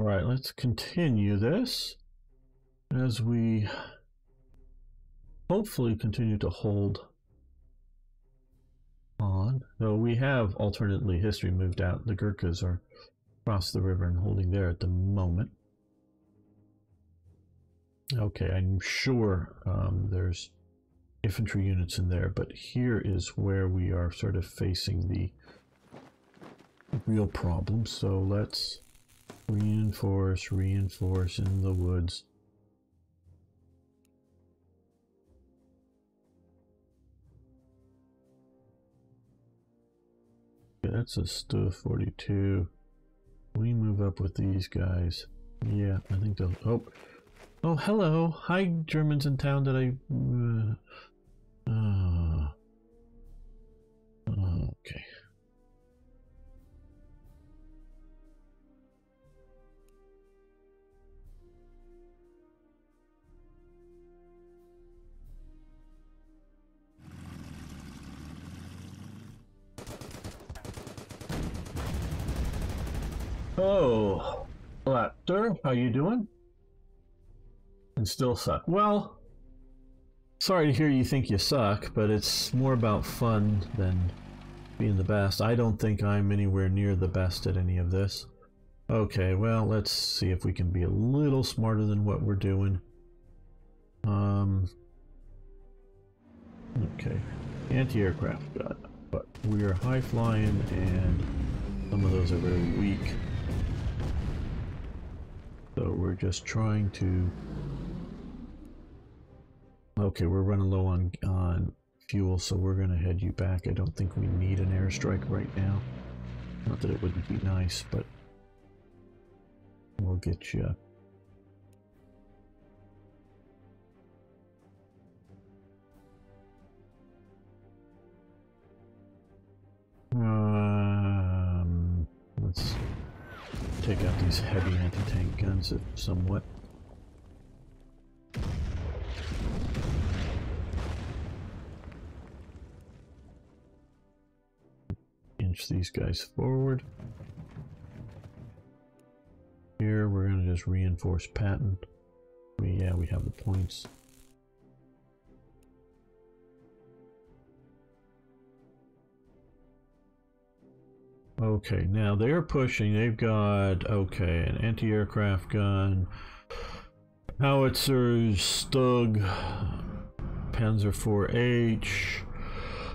All right, let's continue this as we hopefully continue to hold on. Though we have alternately history moved out. The Gurkhas are across the river and holding there at the moment. Okay, I'm sure there's infantry units in there, but here is where we are sort of facing the real problem. So let's reinforce in the woods. Okay, that's a Stu 42. We move up with these guys. Yeah, I think they'll... Oh, hello. Hi, Germans in town. Did I... okay. Oh, Raptor, how you doing? And still suck. Well, sorry to hear you think you suck, but it's more about fun than being the best. I don't think I'm anywhere near the best at any of this. Okay, well, let's see if we can be a little smarter than what we're doing. Okay, anti-aircraft gun, but we are high flying and some of those are very weak. So we're just trying to... Okay, we're running low on fuel, so we're going to head you back. I don't think we need an airstrike right now. Not that it wouldn't be nice, but we'll get you. Let's take out these heavy anti-tank guns somewhat. Inch these guys forward. Here we're going to just reinforce Patton. Yeah, we have the points. Okay, now they're pushing. They've got, okay, an anti-aircraft gun, howitzers, Stug, Panzer 4H.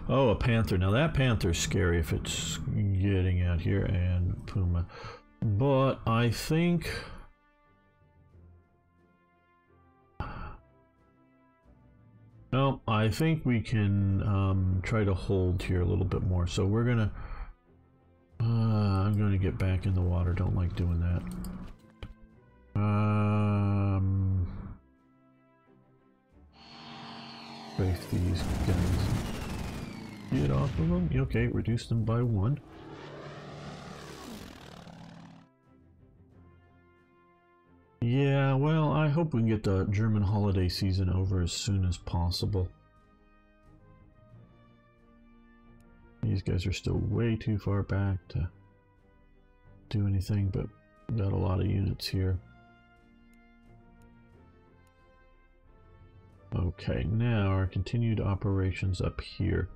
Oh, a Panther. Now that Panther's scary if it's getting out here, and Puma. But I think... No, I think we can try to hold here a little bit more. So we're gonna... I'm going to get back in the water. Don't like doing that. Break these guns. Get off of them. Okay, reduce them by 1. Yeah, well, I hope we can get the German holiday season over as soon as possible. These guys are still way too far back to do anything, but we've got a lot of units here. Okay, now our continued operations up here.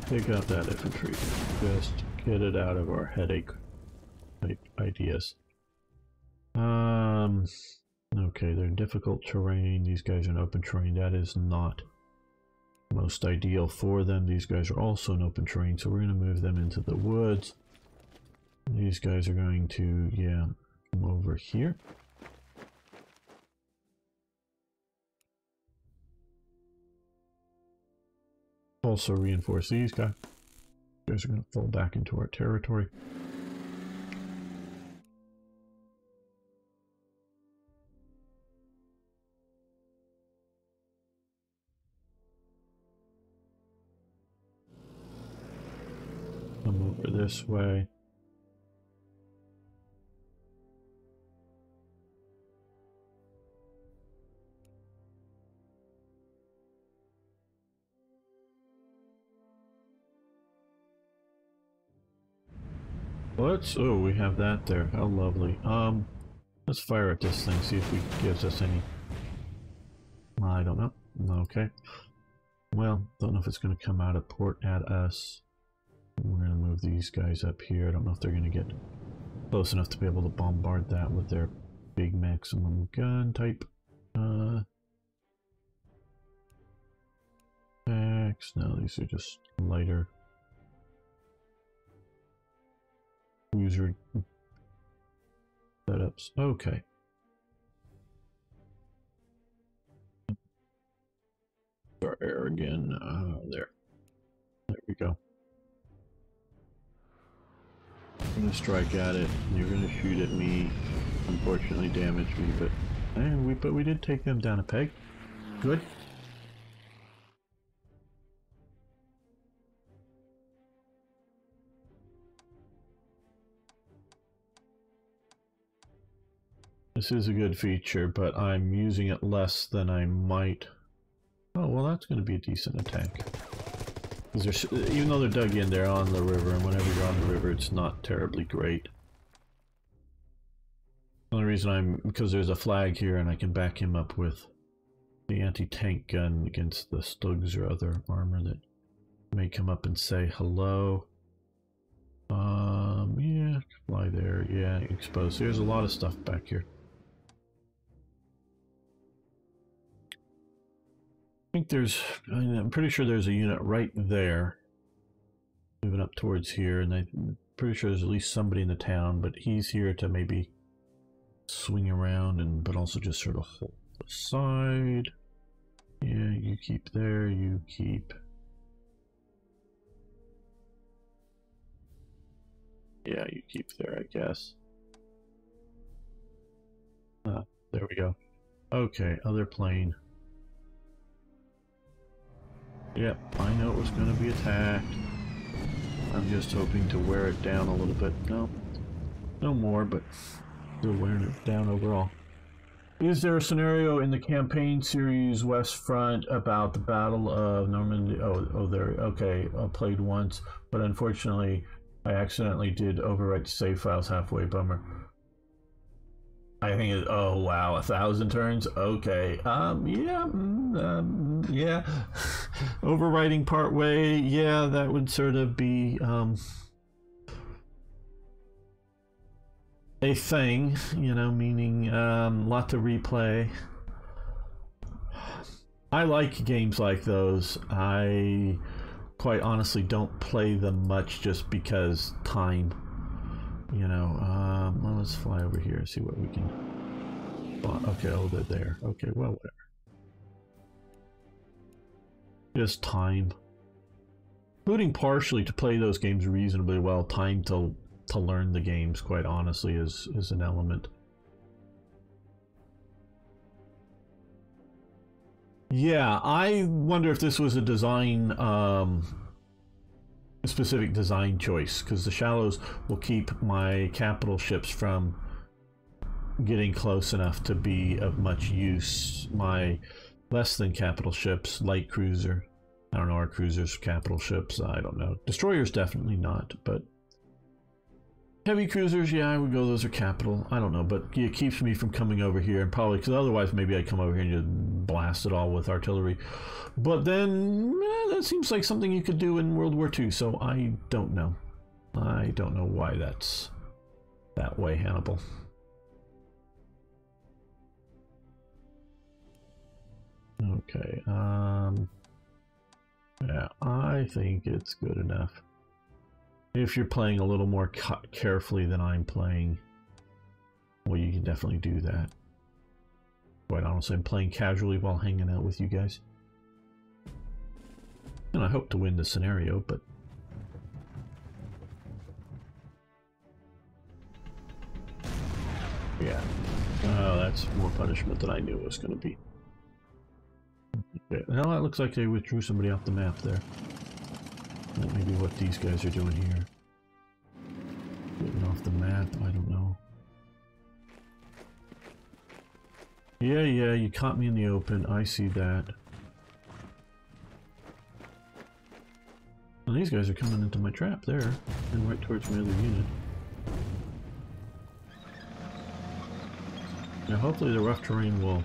Take out that infantry. Just get it out of our headache ideas. Okay, they're in difficult terrain. These guys are in open terrain. That is not most ideal for them. These guys are also in open terrain, so we're going to move them into the woods. These guys are going to, yeah, come over here. Also reinforce these guys. These guys are going to fall back into our territory. Come over this way. Let's, oh, we have that there. How lovely. Let's fire at this thing, see if it gives us any. I don't know. Okay. Well, don't know if it's going to come out of port at us. We're going to move these guys up here. I don't know if they're going to get close enough to be able to bombard that with their big maximum gun type. Packs. No, these are just lighter. User setups. Okay. Our air again. There. There we go. I'm gonna strike at it. You're gonna shoot at me. Unfortunately, damage me, but we did take them down a peg. Good. This is a good feature, but I'm using it less than I might. Oh, well, that's going to be a decent attack. Because even though they're dug in, they're on the river, and whenever you're on the river, it's not terribly great. The only reason because there's a flag here, and I can back him up with the anti-tank gun against the Stugs or other armor that may come up and say hello. Yeah, fly there. Yeah, exposed. There's a lot of stuff back here. I'm pretty sure there's a unit right there moving up towards here, and I'm pretty sure there's at least somebody in the town, but he's here to maybe swing around but also just sort of hold the side. Yeah, you keep there, you keep. Yeah, you keep there, I guess. There we go. Okay, other plane. Yep, I know it was going to be attacked. I'm just hoping to wear it down a little bit. No, no more, but still wearing it down overall. Is there a scenario in the campaign series West Front about the Battle of Normandy? Oh, there. Okay, I played once, but unfortunately, I accidentally did overwrite save files halfway. Bummer. I think it, oh wow, 1,000 turns. Okay, yeah, yeah. Overwriting part way, yeah, that would sort of be a thing, you know, meaning lot to replay. I like games like those. I quite honestly don't play them much just because time. You know, well, let's fly over here and see what we can. Okay, oh, they're there. Okay, well, whatever. Just time. Including partially to play those games reasonably well. Time to learn the games, quite honestly, is an element. Yeah, I wonder if this was a design. Specific design choice, because the shallows will keep my capital ships from getting close enough to be of much use. My less than capital ships, light cruiser, I don't know, our cruisers, capital ships, I don't know. Destroyers definitely not, but heavy cruisers, yeah, I would go, those are capital. I don't know, but it keeps me from coming over here, and probably, because otherwise maybe I'd come over here and just blast it all with artillery. But then, that seems like something you could do in World War II, so I don't know. I don't know why that's that way, Hannibal. Okay, yeah, I think it's good enough. If you're playing a little more carefully than I'm playing, well, you can definitely do that. Quite honestly, I'm playing casually while hanging out with you guys. And I hope to win the scenario, but... yeah. Oh, that's more punishment than I knew it was going to be. Okay. Well, it looks like they withdrew somebody off the map there. That may be what these guys are doing here. Getting off the map, I don't know. Yeah, you caught me in the open, I see that. Well, these guys are coming into my trap there, and right towards my other unit. Now hopefully the rough terrain will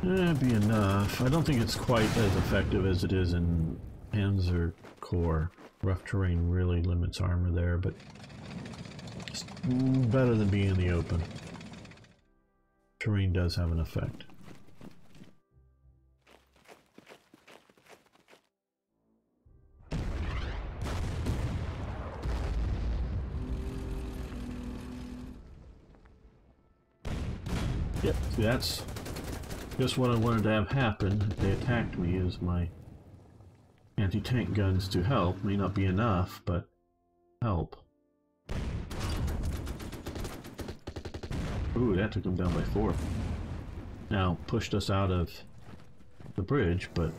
be enough. I don't think it's quite as effective as it is in Panzer Corps. Rough terrain really limits armor there, but it's better than being in the open. Terrain does have an effect. Yep, see, that's just what I wanted to have happen if they attacked me, is my anti-tank guns to help. May not be enough, but help. Ooh, that took them down by 4. Now, pushed us out of the bridge, but...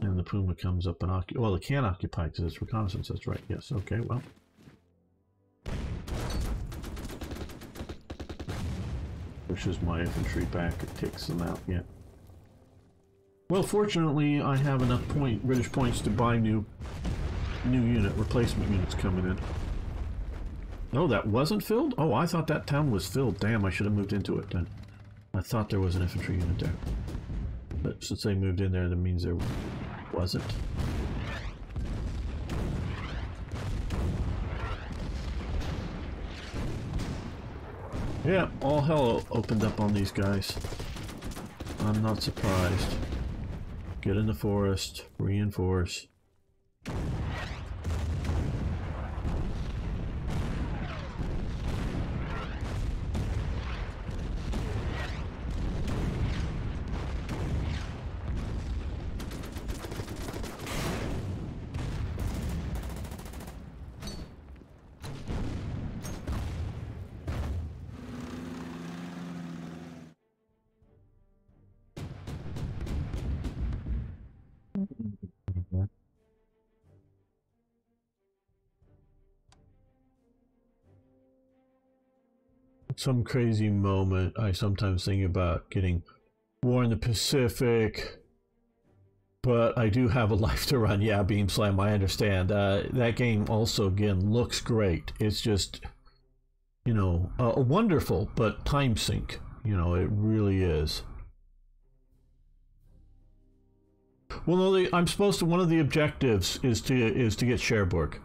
And the Puma comes up and occupies... Well, it can occupy because it's reconnaissance, that's right. Yes, okay, well... Pushes my infantry back, it takes them out, yeah. Well, fortunately, I have enough British points to buy new replacement units coming in. Oh, that wasn't filled? Oh, I thought that town was filled. Damn, I should have moved into it then. I thought there was an infantry unit there. But since they moved in there, that means there wasn't. Yeah, all hell opened up on these guys. I'm not surprised. Get in the forest, reinforce. Some crazy moment. I sometimes think about getting War in the Pacific, but I do have a life to run. Yeah, Beam Slam, I understand. That game also, again, looks great. It's just, you know, a wonderful, but time sink. You know, it really is. Well, no, I'm supposed to. One of the objectives is to get Cherbourg.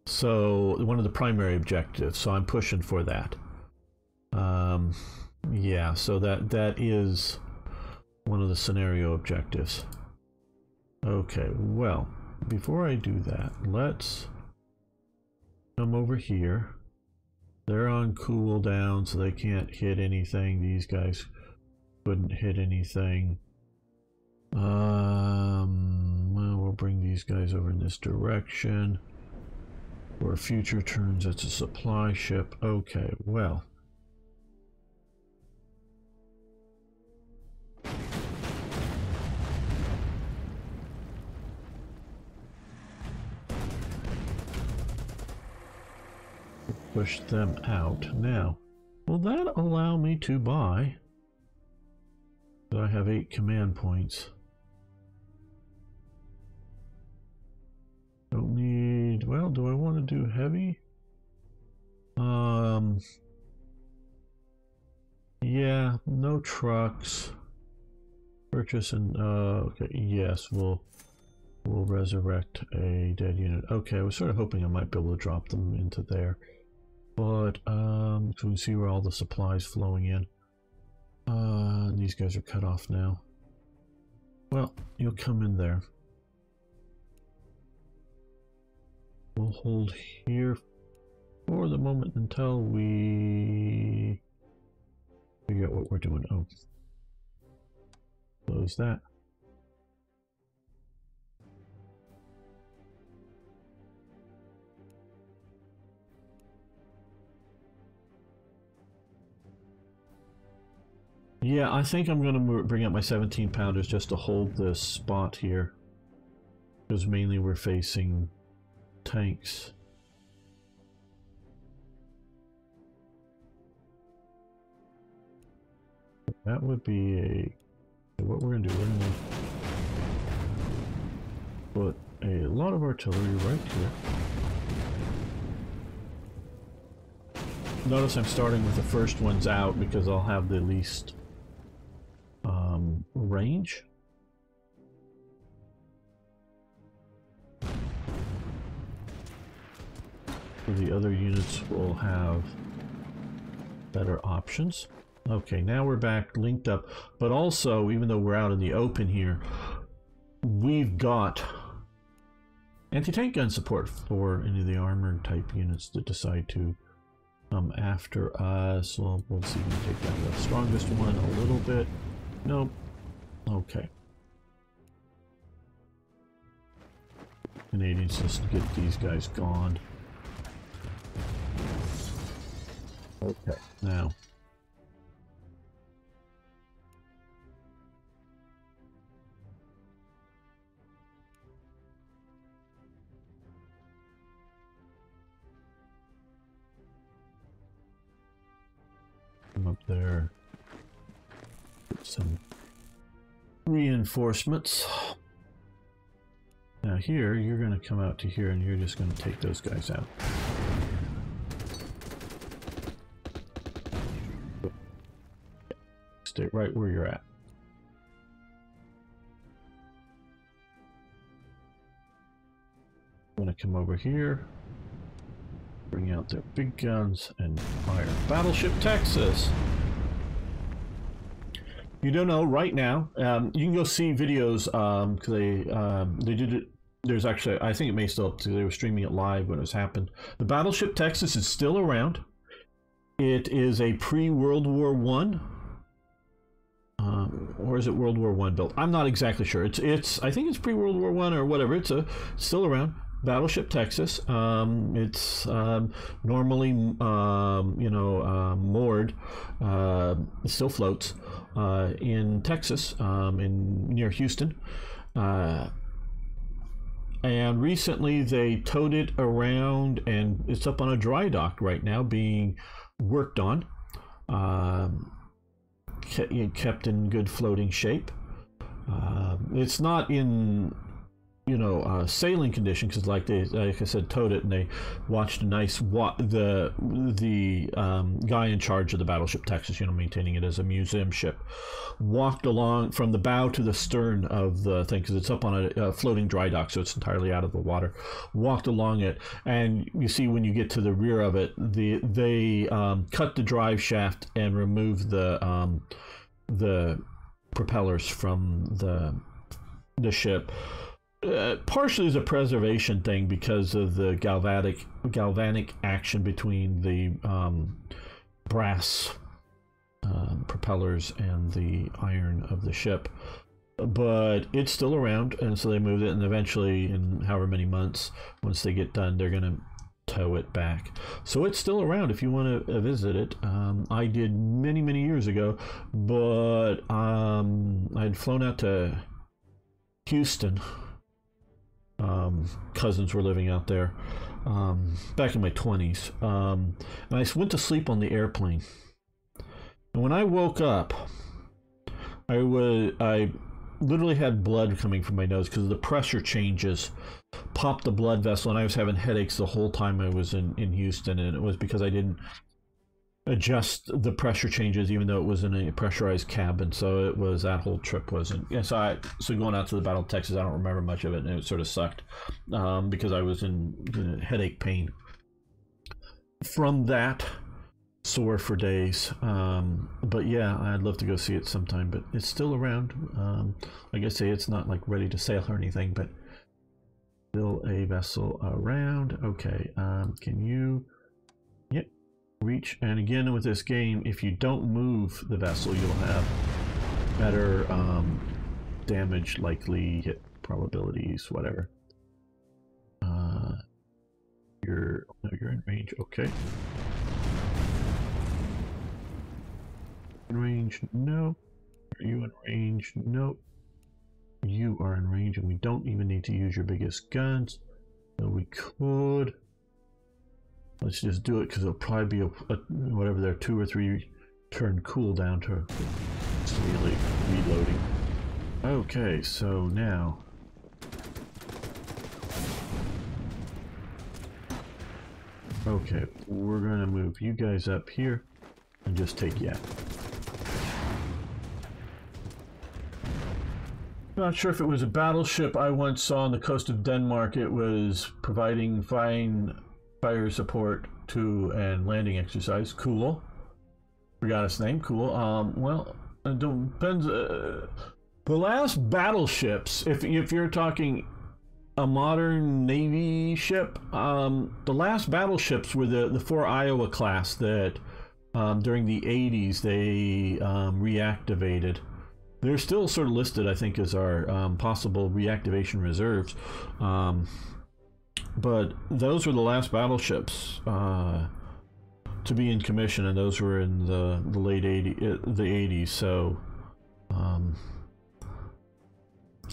So one of the primary objectives. So I'm pushing for that. Yeah. So that is one of the scenario objectives. Okay. Well, before I do that, let's come over here. They're on cooldown, so they can't hit anything. These guys couldn't hit anything. Well, we'll bring these guys over in this direction. For future turns, it's a supply ship. Okay, well. Push them out. Now, will that allow me to buy? I have 8 command points. Don't need... Well, do I want to do heavy? Yeah, no trucks. Purchase and... okay, yes, we'll resurrect a dead unit. Okay, I was sort of hoping I might be able to drop them into there. But, so we can see where all the supplies flowing in. These guys are cut off now. Well, you'll come in there. We'll hold here for the moment until we figure out what we're doing. Oh, close that. Yeah, I think I'm going to bring out my 17 pounders just to hold this spot here. Because mainly we're facing tanks. That would be a... What we're going to do, we're going to put a lot of artillery right here. Notice I'm starting with the first ones out because I'll have the least range. The other units will have better options. Okay, now we're back linked up, but also, even though we're out in the open here, we've got anti-tank gun support for any of the armored type units that decide to come after us. Well, we'll see if we can take down the strongest one a little bit. Nope. Okay. Canadians, just get these guys gone. Okay, now. Come up there. Get some reinforcements. Now here, you're going to come out to here and you're just going to take those guys out. Stay right where you're at. I'm going to come over here, bring out their big guns, and fire. Battleship Texas! You don't know right now. You can go see videos because they did it. There's actually, I think it may still, they were streaming it live when it was happened. The Battleship Texas is still around. It is a pre-World War I. Or is it World War I built? I'm not exactly sure. I think it's pre-World War I or whatever. It's still around. Battleship Texas. It's normally moored. It still floats in Texas, near Houston. And recently they towed it around, and it's up on a dry dock right now, being worked on. Kept in good floating shape. It's not in sailing condition because, like I said, towed it, and they watched a nice the guy in charge of the Battleship Texas, maintaining it as a museum ship, walked along from the bow to the stern of the thing because it's up on a floating dry dock, so it's entirely out of the water. Walked along it, and you see when you get to the rear of it, they cut the drive shaft and removed the propellers from the ship. Partially as a preservation thing because of the galvanic action between the brass propellers and the iron of the ship, but it's still around, and so they moved it, and eventually, in however many months, once they get done, they're gonna tow it back. So it's still around if you want to visit it. I did many years ago, but I'd flown out to Houston. Cousins were living out there back in my 20s, and I went to sleep on the airplane, and when I woke up, I literally had blood coming from my nose because the pressure changes popped the blood vessel, and I was having headaches the whole time I was in Houston, and it was because I didn't adjust the pressure changes even though it was in a pressurized cabin. So it was, that whole trip wasn't, so going out to the Battle of Texas, I don't remember much of it, and it sort of sucked because I was in headache pain from that, sore for days. But yeah, I'd love to go see it sometime, but it's still around. Like I say, it's not like ready to sail or anything, but still a vessel around. Okay, can you reach? And again, with this game, if you don't move the vessel, you'll have better damage, likely hit probabilities, whatever. You're in range. Okay. In range? No. Are you in range? Nope. You are in range, and we don't even need to use your biggest guns. So we could. Let's just do it because it'll probably be whatever their 2 or 3 turn cooldown to slowly reloading. Okay, so now Okay, we're gonna move you guys up here and just take you out. Not sure if it was a battleship I once saw on the coast of Denmark. It was providing fine fire support to and landing exercise. Cool. Forgot its name. Cool. Well, it depends. The last battleships, if you're talking a modern Navy ship, the last battleships were the 4 Iowa class that during the 80s they reactivated. They're still sort of listed, I think, as our possible reactivation reserves. But those were the last battleships to be in commission, and those were in the late 80s. So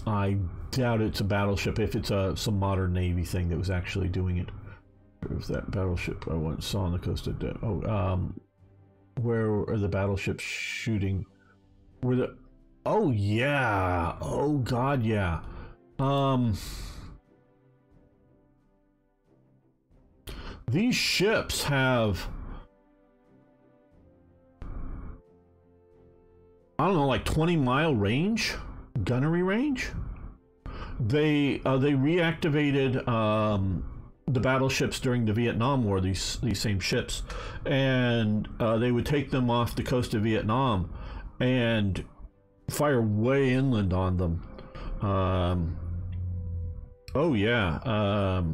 I doubt it's a battleship if it's some modern Navy thing that was actually doing it. Where was that battleship I once saw on the coast of Denmark? Where are the battleships shooting? Were the Oh yeah. Oh god, yeah. These ships have, I don't know, like 20-mile range, gunnery range. They reactivated the battleships during the Vietnam War. These same ships, and they would take them off the coast of Vietnam and fire way inland on them. Oh yeah.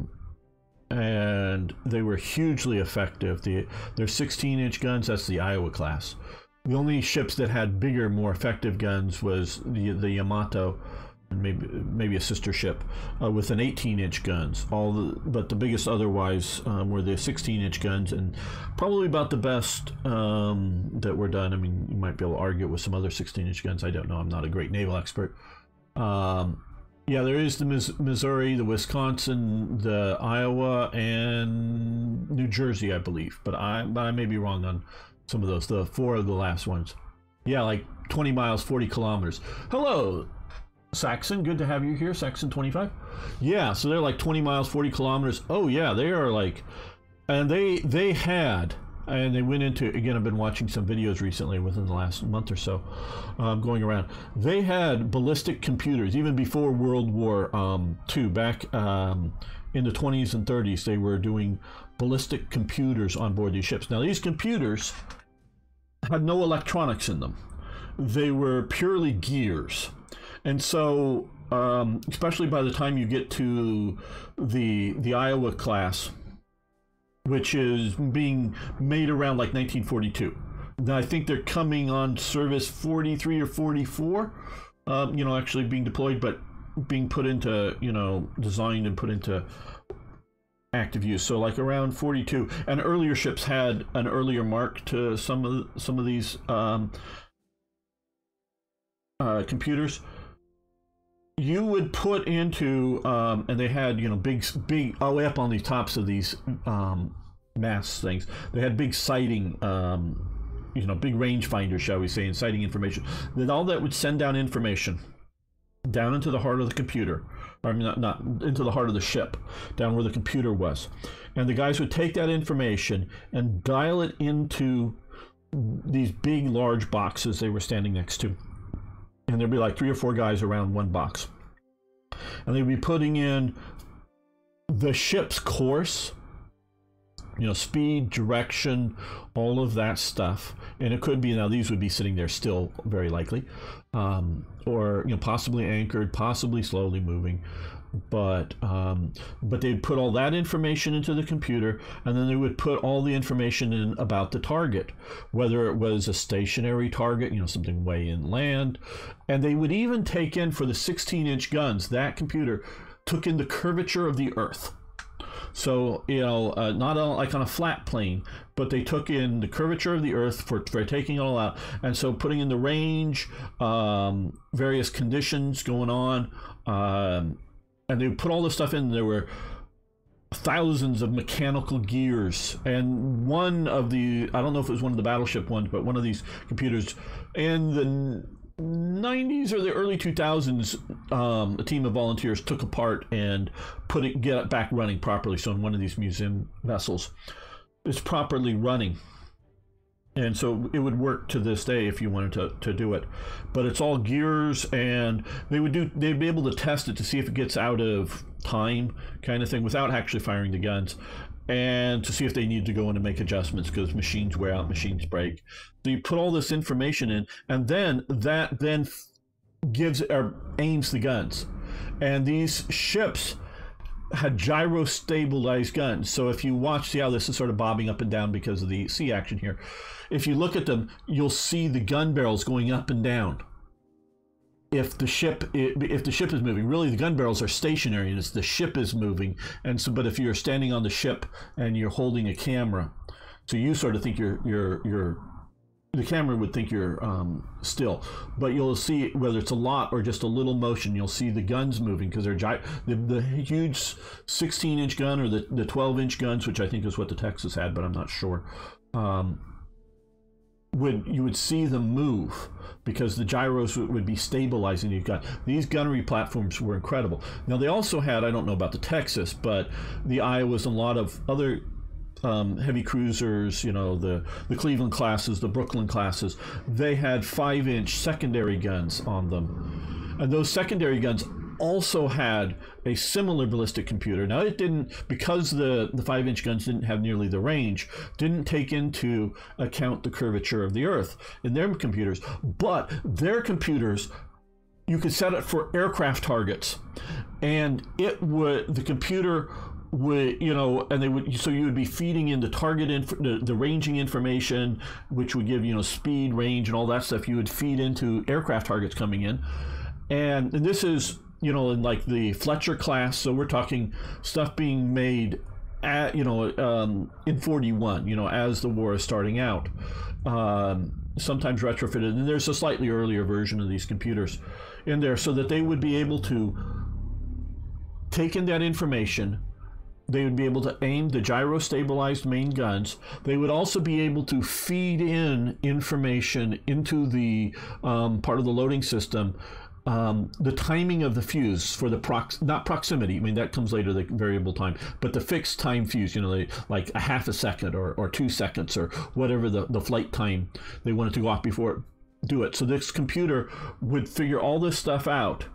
And they were hugely effective. Their 16-inch guns, that's the Iowa class. The only ships that had bigger, more effective guns was the Yamato, and maybe a sister ship with an 18-inch guns. But the biggest otherwise were the 16-inch guns, and probably about the best that were done. I mean, you might be able to argue it with some other 16-inch guns. I don't know. I'm not a great naval expert. Yeah, there is the Missouri, the Wisconsin, the Iowa, and New Jersey, I believe. But I may be wrong on some of those. The 4 of the last ones. Yeah, like 20 miles, 40 kilometers. Hello, Saxon. Good to have you here, Saxon 25. Yeah, so they're like 20 miles, 40 kilometers. Oh yeah, they are like, and they had. And they went into, again, I've been watching some videos recently within the last month or so, going around. They had ballistic computers, even before World War II, back in the 20s and 30s, they were doing ballistic computers on board these ships. Now, these computers had no electronics in them. They were purely gears. And so, especially by the time you get to the Iowa class, which is being made around like 1942. I think they're coming on service 43 or 44, actually being deployed, but being put into, designed and put into active use. So like around 42, and earlier ships had an earlier mark to some of these computers. You would put into, and they had, big, all the way up on the tops of these mast things. They had big sighting, big rangefinder, shall we say, and sighting information. Then all that would send down information down into the heart of the computer. I mean, not into the heart of the ship, down where the computer was. And the guys would take that information and dial it into these big, large boxes they were standing next to. And there'd be like 3 or 4 guys around one box. And they'd be putting in the ship's course, speed, direction, all of that stuff. And it could be, now these would be sitting there still, very likely. Or, possibly anchored, possibly slowly moving. But they'd put all that information into the computer, and then they would put all the information in about the target, whether it was a stationary target, something way inland. And they would even take in, for the 16-inch guns, that computer took in the curvature of the Earth. So, not like on a flat plane, but they took in the curvature of the Earth for taking it all out. And so putting in the range, various conditions going on, and they would put all this stuff in. There were thousands of mechanical gears. And one of the, I don't know if it was one of the battleship ones, but one of these computers in the 90s or the early 2000s, a team of volunteers took apart and get it back running properly. So in one of these museum vessels. is properly running. And so it would work to this day if you wanted to do it. But it's all gears, and they'd be able to test it to see if it gets out of time kind of thing without actually firing the guns, and to see if they need to go in and make adjustments because machines wear out, machines break. So you put all this information in, and then that gives or aims the guns. And these ships had gyro stabilized guns. So if you watch, see how this is sort of bobbing up and down because of the sea action here. If you look at them, you'll see the gun barrels going up and down. If the ship is moving, really the gun barrels are stationary, and it's the ship is moving. And so, but if you're standing on the ship and you're holding a camera, so you sort of think the camera would think you're still, but you'll see whether it's a lot or just a little motion. You'll see the guns moving because they're the huge 16-inch gun or the 12-inch guns, which I think is what the Texas had, but I'm not sure. You would see them move because the gyros would be stabilizing your gun. These gunnery platforms were incredible. Now they also had, I don't know about the Texas, but the Iowas and a lot of other heavy cruisers, the Cleveland classes, the Brooklyn classes, they had 5-inch secondary guns on them. And those secondary guns also had a similar ballistic computer. Now it didn't, because the 5-inch guns didn't have nearly the range, didn't take into account the curvature of the Earth in their computers, but their computers, you could set it for aircraft targets, and the computer would, and they would, so you would be feeding in the target the ranging information, which would give, speed, range, and all that stuff. You would feed into aircraft targets coming in, and this is, in like the Fletcher class. So we're talking stuff being made at, in 41, as the war is starting out, sometimes retrofitted, and there's a slightly earlier version of these computers in there, so that they would be able to take in that information. They would be able to aim the gyro-stabilized main guns. They would also be able to feed in information into the part of the loading system, the timing of the fuse for the not proximity. I mean, that comes later, the variable time, but the fixed time fuse, like a half a second or 2 seconds or whatever the flight time they wanted to go off before it do it. So this computer would figure all this stuff out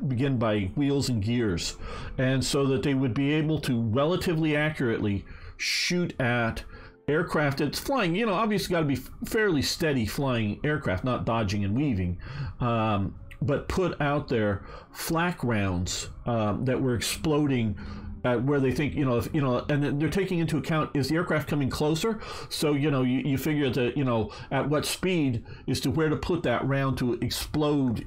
begin by wheels and gears, and so that they would be able to relatively accurately shoot at aircraft that's flying. Obviously got to be fairly steady flying aircraft, not dodging and weaving, but put out there flak rounds that were exploding at where they think, and they're taking into account, is the aircraft coming closer? So, you figure that, at what speed is to where to put that round to explode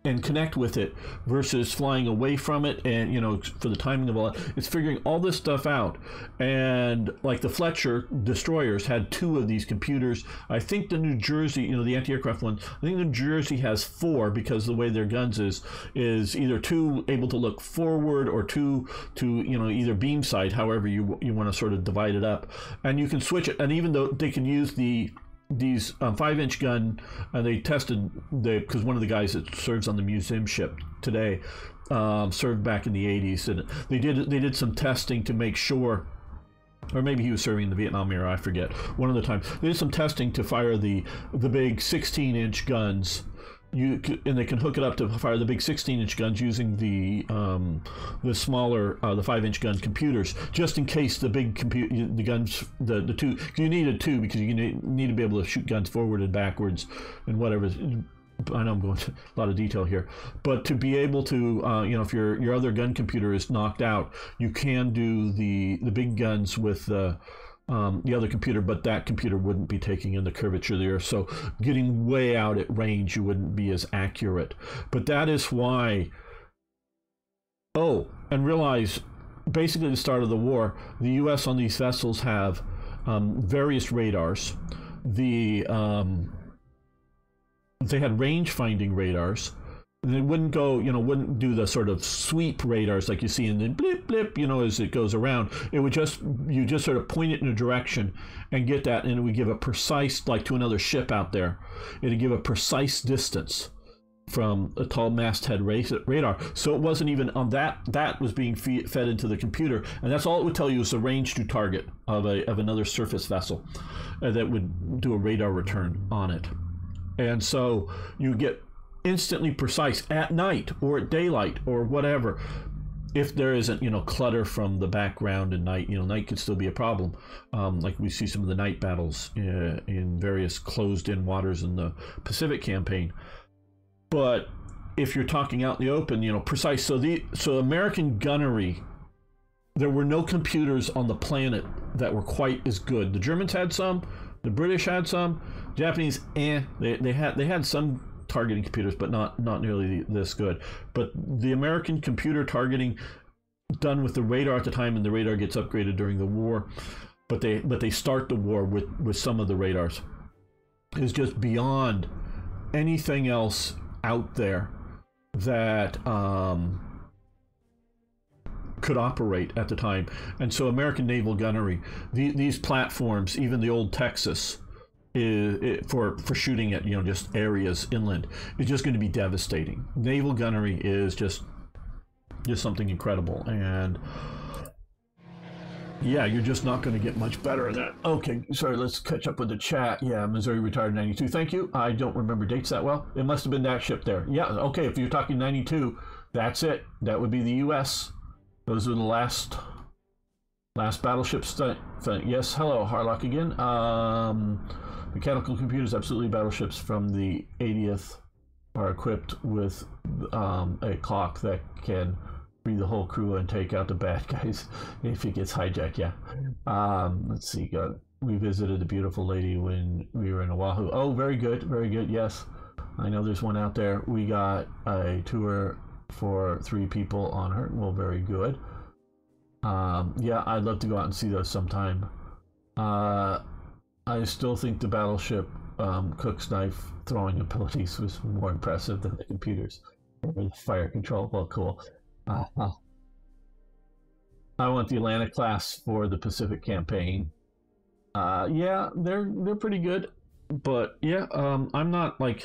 and connect with it versus flying away from it, and for the timing of all that, it's figuring all this stuff out. And like the Fletcher destroyers had 2 of these computers. I think the New Jersey, the anti-aircraft one, I think New Jersey has 4, because the way their guns is either 2 able to look forward or 2 to either beam side, however you want to sort of divide it up, and you can switch it. And even though they can use these 5-inch gun, they tested because one of the guys that serves on the museum ship today served back in the 80s, and they did some testing to make sure, or maybe he was serving in the Vietnam era, I forget, one of the times they did some testing to fire the big 16-inch guns. And they can hook it up to fire the big 16-inch guns using the smaller the 5-inch gun computers, just in case the big the guns, the 2, you needed 2 because you need to be able to shoot guns forward and backwards and whatever. I know I'm going to a lot of detail here, but to be able to if your other gun computer is knocked out, you can do the big guns with the other computer, but that computer wouldn't be taking in the curvature of the Earth. So getting way out at range, you wouldn't be as accurate. But that is why, and realize, basically the start of the war, the U.S. on these vessels have various radars. They had range-finding radars. They wouldn't go, wouldn't do the sort of sweep radars like you see in the blip, blip, as it goes around. It would you just sort of point it in a direction and get that, and it would give a precise, like to another ship out there, it would give a precise distance from a tall masthead radar. So it wasn't even on that was being fed into the computer, and that's all it would tell you is the range to target of another surface vessel that would do a radar return on it. And so you get instantly precise at night or at daylight or whatever. If there isn't, clutter from the background at night, night could still be a problem. Like we see some of the night battles in various closed-in waters in the Pacific campaign. But if you're talking out in the open, precise. So American gunnery, there were no computers on the planet that were quite as good. The Germans had some, the British had some, Japanese, they had some targeting computers, but not nearly this good. But the American computer targeting done with the radar at the time, and the radar gets upgraded during the war, but they start the war with some of the radars, is just beyond anything else out there that could operate at the time. And so American naval gunnery, these platforms, even the old Texas, for shooting at just areas inland, is just going to be devastating. Naval gunnery is just something incredible, and yeah, you're just not going to get much better than that. Okay, sorry, let's catch up with the chat. Yeah, Missouri retired in 92. Thank you. I don't remember dates that well. It must have been that ship there. Yeah, okay, if you're talking 92, that's it. That would be the U.S. Those are the last battleships. Yes, hello, Harlock again. Mechanical computers, absolutely. Battleships from the 80th are equipped with a clock that can free the whole crew and take out the bad guys if it gets hijacked. Yeah. Let's see. We visited a beautiful lady when we were in Oahu. Oh, very good. Very good. Yes. I know there's one out there. We got a tour for 3 people on her. Well, very good. Yeah, I'd love to go out and see those sometime. I still think the battleship Cook's knife throwing abilities was more impressive than the computers or the fire control. Well, cool. I want the Atlanta class for the Pacific campaign. Yeah, they're pretty good, but yeah, I'm not like,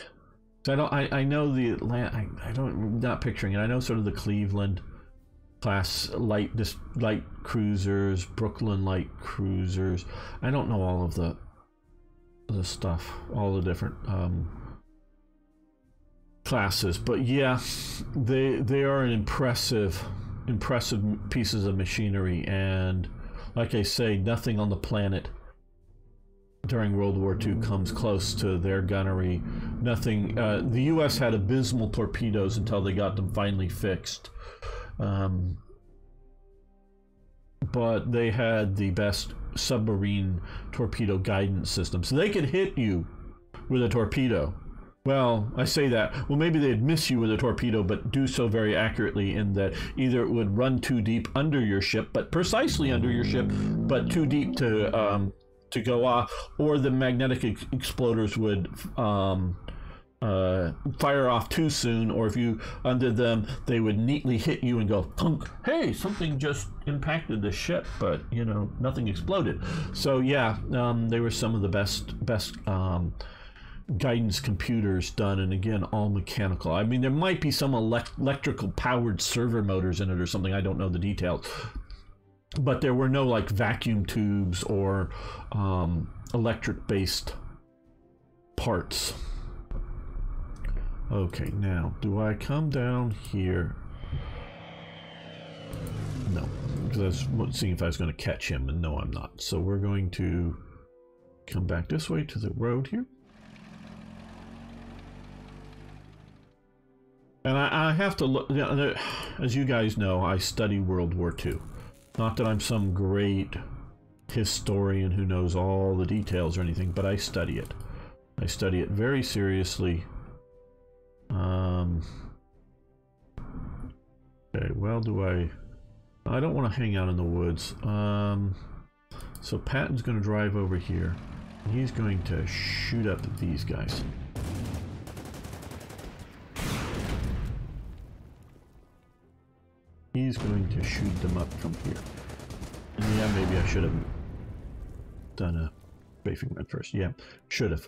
I know the Atlanta. I'm not picturing it. I know sort of the Cleveland class light cruisers, Brooklyn light cruisers. I don't know all of the stuff, all the different classes, but yeah, they are an impressive pieces of machinery, and like I say, nothing on the planet during World War II comes close to their gunnery. Nothing. The U.S. had abysmal torpedoes until they got them finally fixed, but they had the best submarine torpedo guidance system, so they could hit you with a torpedo. Well, I say that. Well, maybe they'd miss you with a torpedo, but do so very accurately in that either it would run too deep under your ship, but precisely under your ship, but too deep to go off, or the magnetic exploders would fire off too soon, or if you undid them, they would neatly hit you and go, punk, hey, something just impacted the ship, but nothing exploded. So yeah, they were some of the best guidance computers done, and again, all mechanical. I mean, there might be some electrical powered servo motors in it or something. I don't know the details, but there were no like vacuum tubes or electric based parts. Okay, now do I come down here? No, because I was seeing if I was going to catch him, and no, I'm not. So we're going to come back this way to the road here. And I have to look, as you guys know, I study World War II. Not that I'm some great historian who knows all the details or anything, but I study it. I study it very seriously. Okay, well, I don't want to hang out in the woods. So Patton's going to drive over here, and he's going to shoot up at these guys. He's going to shoot them up from here. And yeah, maybe I should have done a strafing run first. Yeah, should have.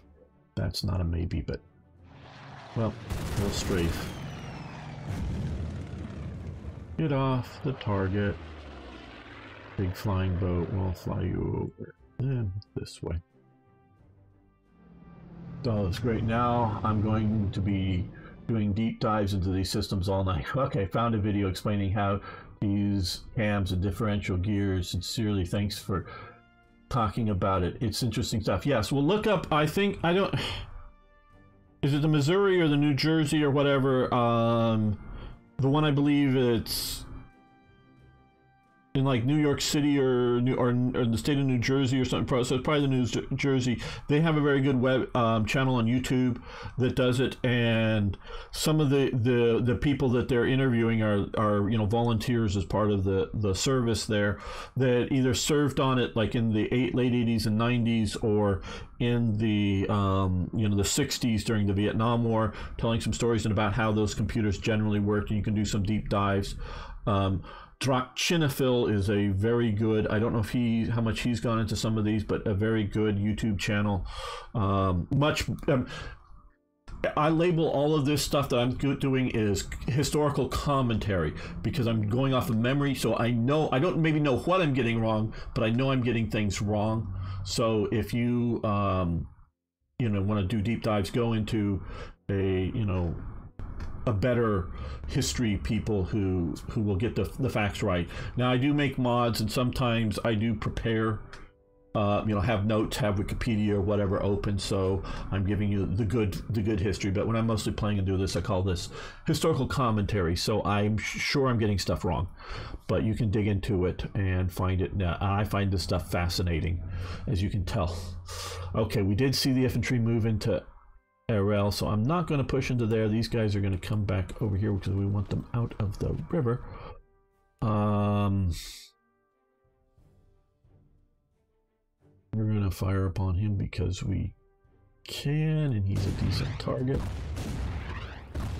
That's not a maybe, but Well, we'll strafe. Get off the target. Big flying boat will fly you over. And this way. Oh, that's great. Now I'm going to be doing deep dives into these systems all night. Okay, found a video explaining how to use cams and differential gears. Sincerely, thanks for talking about it. It's interesting stuff. Yes, we'll look up, I think, I don't... Is it the Missouri or the New Jersey or whatever? The one I believe it's in like New York City or the state of New Jersey or something. So it's probably the New Jersey. They have a very good web channel on YouTube that does it, and some of the people that they're interviewing are volunteers as part of the service there that either served on it like in the late 80s and 90s or in the the 60s during the Vietnam War, telling some stories and about how those computers generally worked, and you can do some deep dives. Drakchinafil is a very good, I don't know how much he's gone into some of these, but a very good YouTube channel. I label all of this stuff that I'm doing is historical commentary because I'm going off of memory, so I don't maybe know what I'm getting wrong, but I know I'm getting things wrong. So if you want to do deep dives, go into a better history people who will get the facts right. Now I do make mods, and sometimes I do prepare have notes, have Wikipedia or whatever open, so I'm giving you the good history. But when I'm mostly playing and do this, I call this historical commentary, so I'm sure I'm getting stuff wrong, but you can dig into it and find it. Now I find this stuff fascinating, as you can tell. Okay, we did see the infantry move into RL, so I'm not going to push into there. These guys are going to come back over here because we want them out of the river. We're going to fire upon him because we can, and he's a decent target.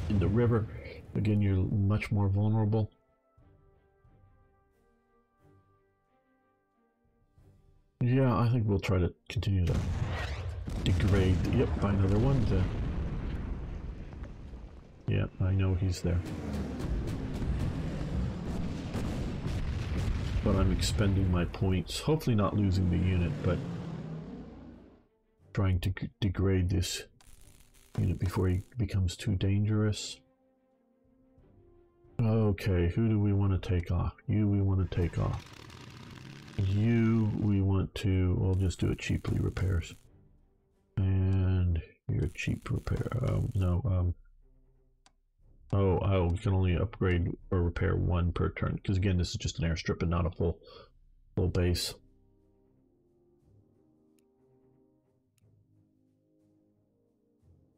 In the river, again, you're much more vulnerable. Yeah, I think we'll try to continue to degrade. Yep, find another one. Yep, I know he's there. But I'm expending my points, hopefully not losing the unit, but trying to degrade this unit before he becomes too dangerous. Okay, who do we want to take off? You we want to take off. You we want to, we'll just do it cheaply, repairs. And you're a cheap repair. We can only upgrade or repair one per turn, because again, this is just an airstrip and not a full base.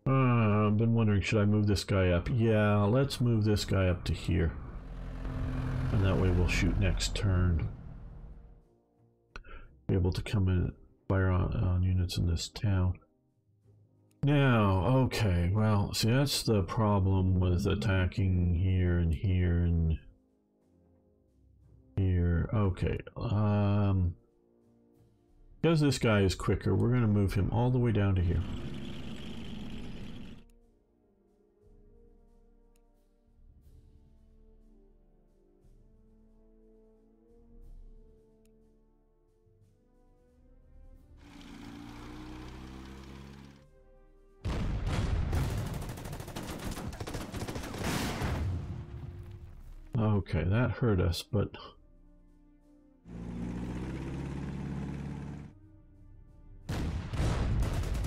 I've been wondering, should I move this guy up? Yeah, let's move this guy up to here, and that way we'll shoot next turn. Be able to come in and fire on units in this town. Now, okay, well, see, that's the problem with attacking here and here and here. Okay, because this guy is quicker, we're going to move him all the way down to here. Okay, that hurt us, but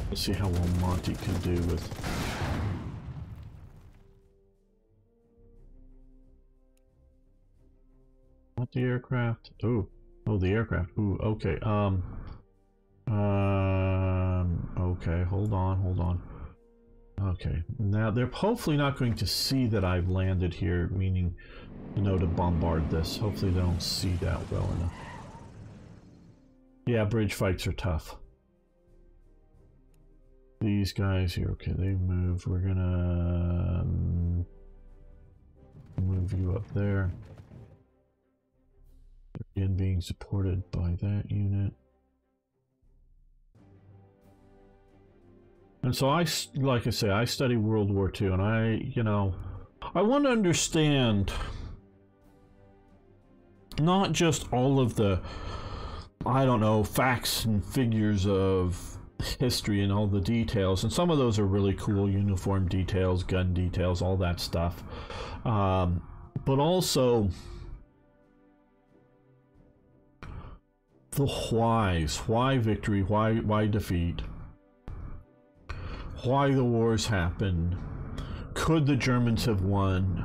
let's see how well Monty can do with. Not the aircraft. Oh, the aircraft. Ooh, okay. Okay, hold on. Okay, now they're hopefully not going to see that I've landed here, meaning, to bombard this. Hopefully they don't see that well enough. Yeah, bridge fights are tough. These guys here, okay, they moved. We're gonna move you up there. Again, being supported by that unit. And so like I say, I study World War II, and I want to understand not just all of the, I don't know, facts and figures of history and all the details, and some of those are really cool, uniform details, gun details, all that stuff, but also the whys. Why victory? Why defeat? Why the wars happened? Could the Germans have won?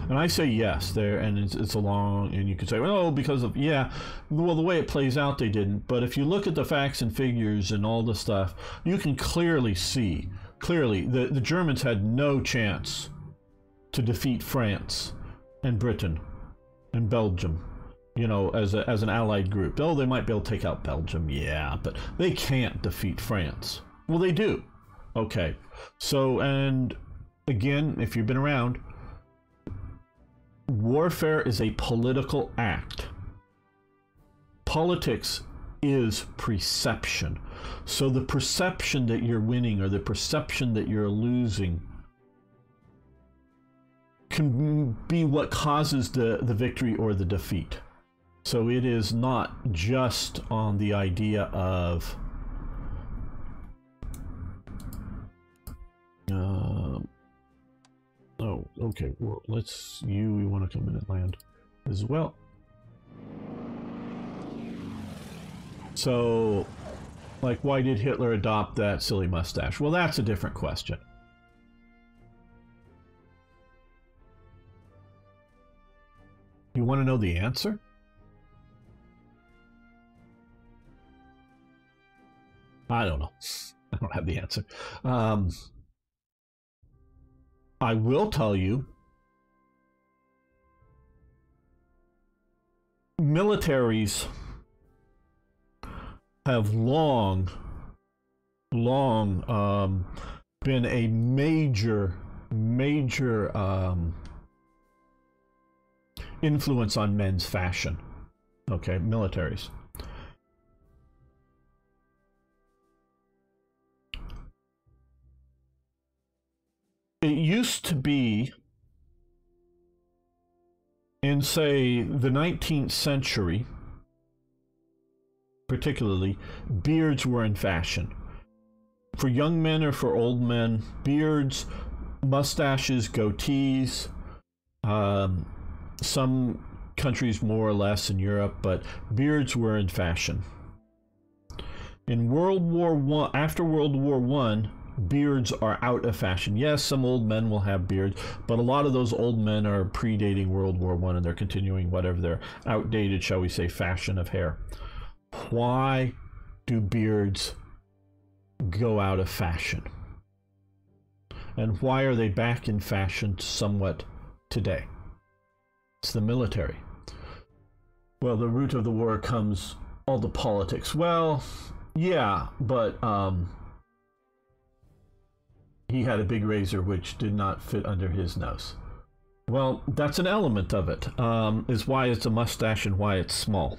And I say yes there, and it's a long, and you could say, well, because of, yeah, well, the way it plays out, they didn't. But if you look at the facts and figures and all the stuff, you can clearly see, the Germans had no chance to defeat France and Britain and Belgium, as an allied group. Oh, they might be able to take out Belgium, yeah, but they can't defeat France. Well, they do. Okay, so, and again, if you've been around, warfare is a political act. Politics is perception. So the perception that you're winning or the perception that you're losing can be what causes the victory or the defeat. So it is not just on the idea of oh, okay, well, we want to come in and land as well. So, like, why did Hitler adopt that silly mustache? Well, that's a different question. You want to know the answer? I don't know. I don't have the answer. I will tell you, militaries have long been a major influence on men's fashion. Okay, militaries. It used to be, in, say, the 19th century, particularly, beards were in fashion. For young men or for old men, beards, mustaches, goatees, some countries more or less in Europe, but beards were in fashion. In World War I, after World War I, beards are out of fashion. Yes, some old men will have beards, but a lot of those old men are predating World War I, and they're continuing whatever their outdated, shall we say, fashion of hair. Why do beards go out of fashion? And why are they back in fashion somewhat today? It's the military. Well, the root of the war comes all the politics. Well, yeah, but he had a big razor which did not fit under his nose. Well, that's an element of it, is why it's a mustache and why it's small.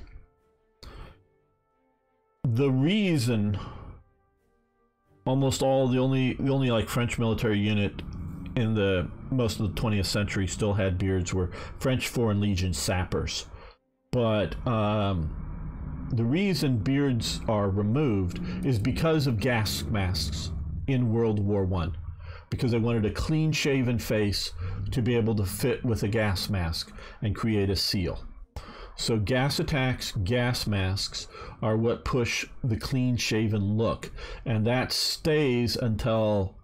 The reason almost all the only like French military unit in the most of the 20th century still had beards were French Foreign Legion sappers. But the reason beards are removed is because of gas masks in World War I. Because they wanted a clean-shaven face to be able to fit with a gas mask and create a seal. So gas attacks, gas masks are what push the clean-shaven look, and that stays until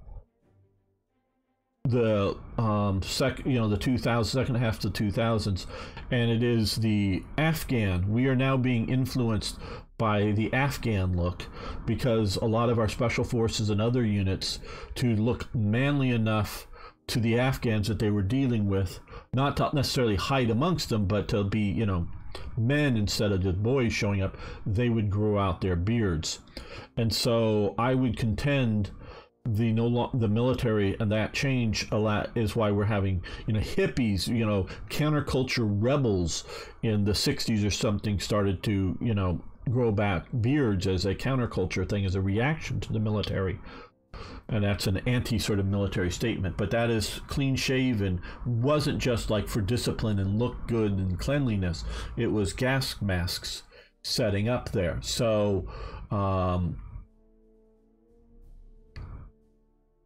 the second half of the 2000s, and it is the Afghan. We are now being influenced by the Afghan look because a lot of our special forces and other units to look manly enough to the Afghans that they were dealing with, not to necessarily hide amongst them, but to be, men instead of just boys showing up, they would grow out their beards. And so I would contend the military and that change a lot is why we're having hippies, counterculture rebels in the 60s or something started to grow back beards as a counterculture thing, as a reaction to the military. And that's an anti sort of military statement, but that is clean shaven, wasn't just like for discipline and look good and cleanliness. It was gas masks setting up there. So,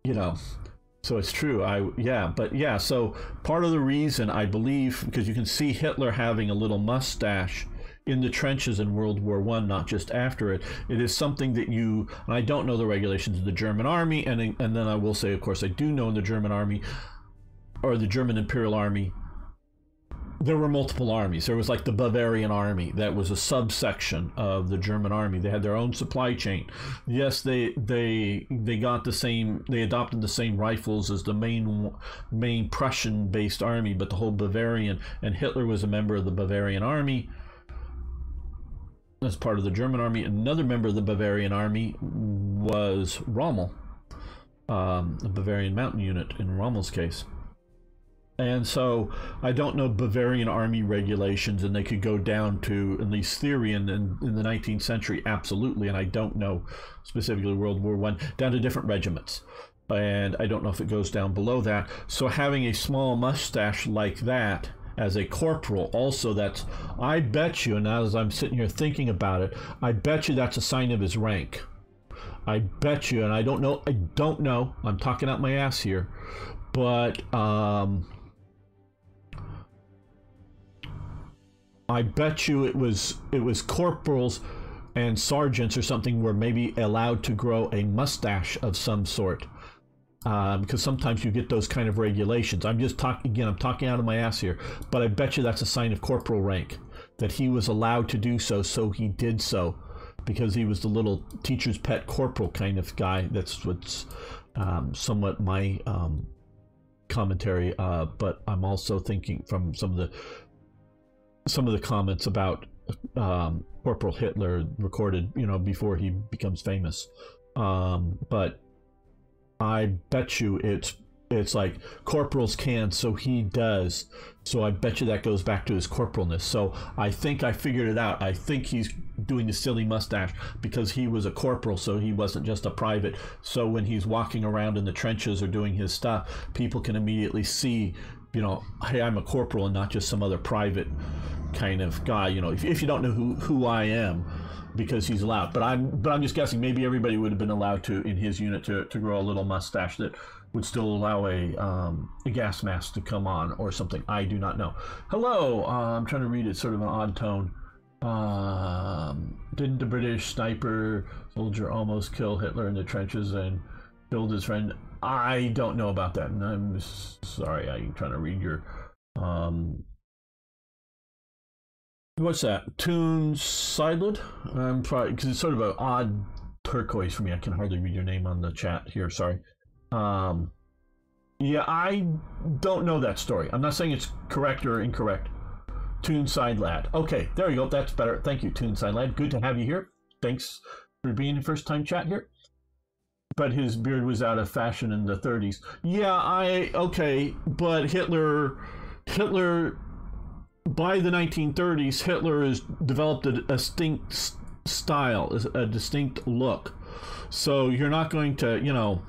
you know, so it's true. So part of the reason I believe, because you can see Hitler having a little mustache in the trenches in World War One, not just after it. It is something that and I don't know the regulations of the German army, and then I will say, of course, I do know in the German army, or the German Imperial Army, there were multiple armies. There was like the Bavarian army that was a subsection of the German army. They had their own supply chain. Yes, they got the same, they adopted the same rifles as the main Prussian-based army, but the whole Bavarian, and Hitler was a member of the Bavarian army as part of the German army. Another member of the Bavarian army was Rommel, the Bavarian mountain unit in Rommel's case. And so I don't know Bavarian army regulations, and they could go down to, at least theory, in the 19th century, absolutely, and I don't know specifically World War One, down to different regiments. And I don't know if it goes down below that. So having a small mustache like that as a corporal, also, that's, I bet you, and as I'm sitting here thinking about it, I bet you that's a sign of his rank. I bet you, and I don't know, I'm talking out my ass here, but I bet you it was corporals and sergeants or something were maybe allowed to grow a mustache of some sort. Because sometimes you get those kind of regulations. I'm just talking, again, I'm talking out of my ass here, but I bet you that's a sign of corporal rank, that he was allowed to do so, so he did so, because he was the little teacher's pet corporal kind of guy. That's what's somewhat my commentary, but I'm also thinking from some of the comments about Corporal Hitler recorded, before he becomes famous. But I bet you it's like corporals can, so he does. So I bet you that goes back to his corporalness. So I think I figured it out. I think he's doing the silly mustache because he was a corporal, so he wasn't just a private. So when he's walking around in the trenches or doing his stuff, people can immediately see, hey, I'm a corporal and not just some other private kind of guy. If you don't know who I am, because he's allowed. But I'm just guessing maybe everybody would have been allowed to, in his unit, to grow a little mustache that would still allow a gas mask to come on or something. I do not know. Hello, I'm trying to read it, sort of an odd tone. Didn't the British sniper soldier almost kill Hitler in the trenches and killed his friend? I don't know about that, and I'm sorry. I'm trying to read your what's that? Toon Sidewood? I'm probably, because it's sort of an odd turquoise for me. I can hardly read your name on the chat here. Sorry. Yeah, I don't know that story. I'm not saying it's correct or incorrect. Toon Side Lad. Okay, there you go. That's better. Thank you, Toon Side Lad. Good to have you here. Thanks for being the first time chat here. But his beard was out of fashion in the 30s. Yeah, okay, but Hitler, by the 1930s, Hitler has developed a distinct style, a distinct look. So you're not going to,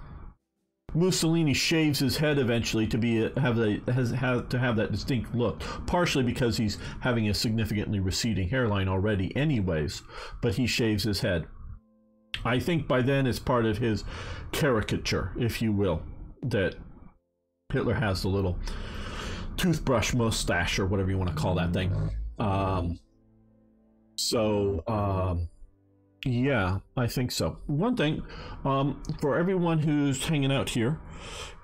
Mussolini shaves his head eventually to have that distinct look, partially because he's having a significantly receding hairline already anyways, but he shaves his head. I think by then it's part of his caricature, if you will, that Hitler has the little toothbrush mustache or whatever you want to call that thing. Yeah, I think so. One thing, for everyone who's hanging out here,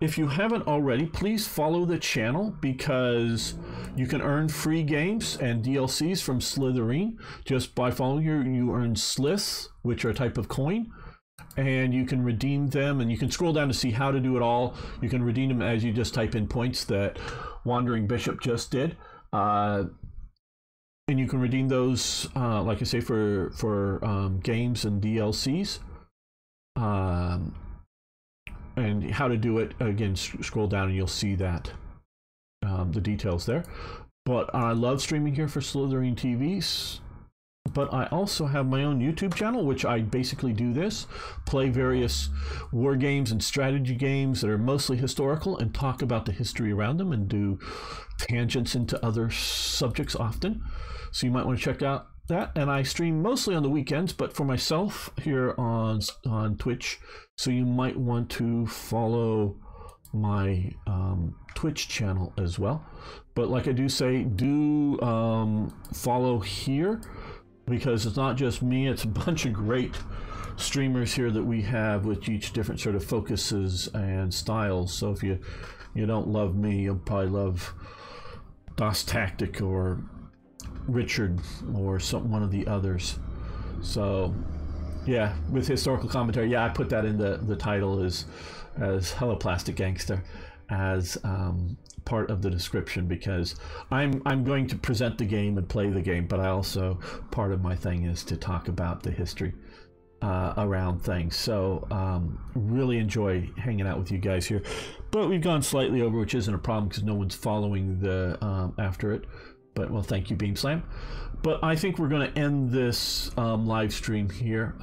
if you haven't already, please follow the channel, because you can earn free games and DLCs from Slytherin. Just by following you earn Sliths, which are a type of coin, and you can redeem them, and you can scroll down to see how to do it all. You can redeem them as you just type in points that Wandering Bishop just did. And you can redeem those, like I say, for games and DLCs. And how to do it, again, scroll down and you'll see that, the details there. But I love streaming here for Slytherin TVs. but I also have my own YouTube channel, which I basically do this, play various war games and strategy games that are mostly historical and talk about the history around them and do tangents into other subjects often. So you might want to check out that. And I stream mostly on the weekends, but for myself here on Twitch. So you might want to follow my Twitch channel as well. But like I do say, do follow here, because it's not just me, it's a bunch of great streamers here that we have with each different sort of focuses and styles. So if you don't love me, you'll probably love Das Tactic or Richard or one of the others. So yeah, with historical commentary, yeah, I put that in the title as Hello Plastic Gangster as part of the description, because I'm going to present the game and play the game, but I also, part of my thing is to talk about the history around things. So really enjoy hanging out with you guys here, but we've gone slightly over, which isn't a problem because no one's following the after it. But well, thank you, Beam Slam. But I think we're going to end this live stream here.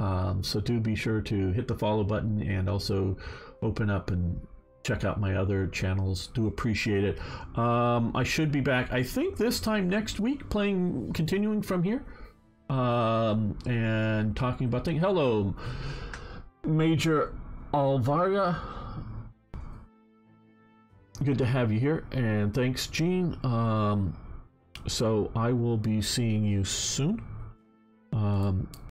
So do be sure to hit the follow button and also open up and check out my other channels. Do appreciate it. I should be back, I think this time next week, continuing from here and talking about things. Hello, Major Alvarga. Good to have you here, and thanks, Gene. So I will be seeing you soon.